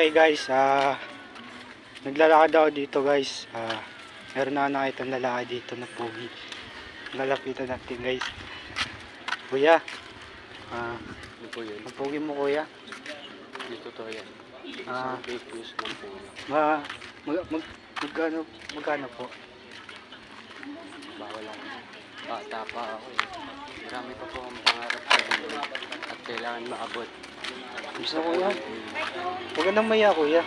Okay guys, naglalakad ako dito guys. Meron na nakita ng lalaki dito na pogi. Lalapitan natin guys. Kuya, Ano po yun? ang pogi mo kuya. Dito to yan. Ah, Isang fake news lang po yan. magkano po? Bawal lang. Bata pa ako eh. Marami pa po ang pangarap sa buhay at kailangan maabot. Gusto ko yan. Huwag ka nang maya kuya.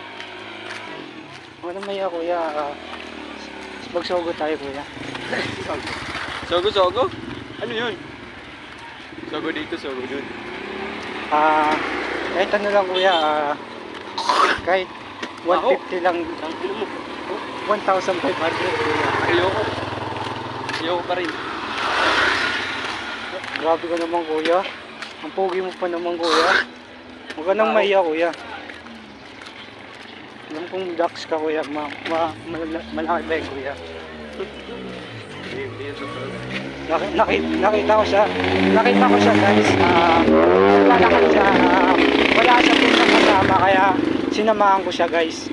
Huwag ka nang maya kuya. Magsogo tayo kuya. Sogo? Ano yun? Sogo dito, sogo dun. Kahit ano lang kuya. Kahit 150 lang. Ang ino mo. 1,500 kuya. Ayoko pa rin. Grabe ka naman kuya. Ang pogi mo pa naman kuya. Huwag ka nang maya kuya. Alam kong ducks ka kuya. Malaki ba yun kuya? Nakita ko siya guys. Lalakad siya. Wala siya pong kasama kaya sinamahan ko siya guys.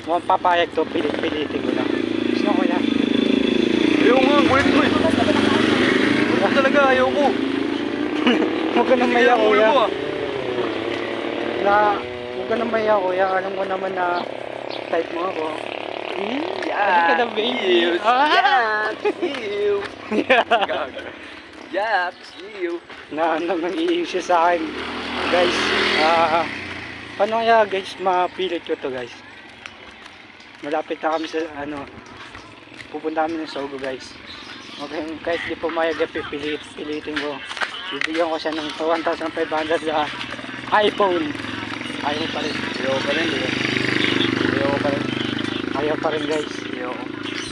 Mukhang papayag to. Pilit-pilitin ko lang. Gusto ko yan. Ayoko nga, kulit ko eh. Huwag talaga, ayoko. Huwag ka nang maya kuya. Huwag ka nang maya kuya. Alam ko naman na type mo ako. Hindi ka na baby. Nang-iiw siya sa akin. Guys, paano kaya guys mapilit ko to guys? Malapit na kami sa pupunta kami ng Sogo guys. Okay, kahit di pumayag pilitin ko. Bibigyan ko siya ng 1,500 sa iPhone. Ayaw pa rin. Ayaw pa rin guys.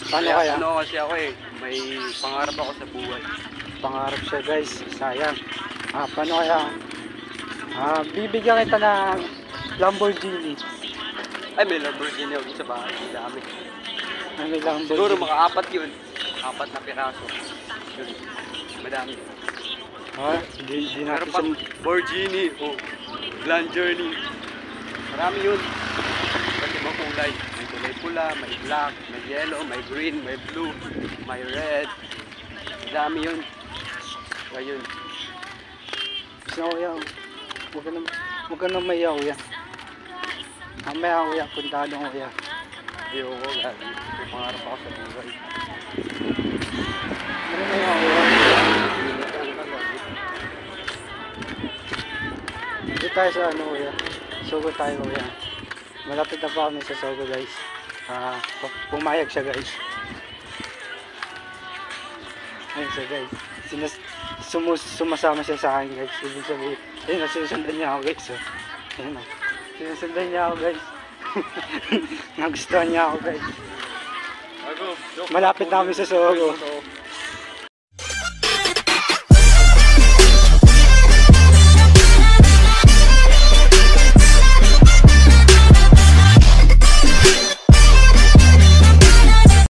Paano kaya? Ano kasi ako eh, may pangarap ako sa buhay. Pangarap siya guys, sayang. Paano kaya? Bibigyan kita ng Lamborghini. Ay, may Lamborghini ako sa bahay. Ang dami. May Lamborghini. Siguro mga 4 yun. 4 na piraso. Yun. Madami. Hindi Meron natin pang Lamborghini o Grand Journey. Marami yun. Kasi mga kulay. May kulay pula, may black, may yellow, may green, may blue, may red. Madami yun. Ayun. Gusto ko yan. Huwag ka nang maya kuya. Maya kuya, puntahan ko kuya. Ayoko nga. May pangarap ako sa buhay. Ano maya kuya? Dito tayo sa kuya. Sogo tayo kuya. Malapit na pa kami sa Sogo guys. Pumayag siya guys. Ayun siya guys. Sumasama siya sa akin guys. Ibig sabihin. Ayun na, sinusundan niya ako guys. Ayun na. Sinusundan niya ako guys. Nagustuhan niya ako guys. Malapit na kami sa Sogo.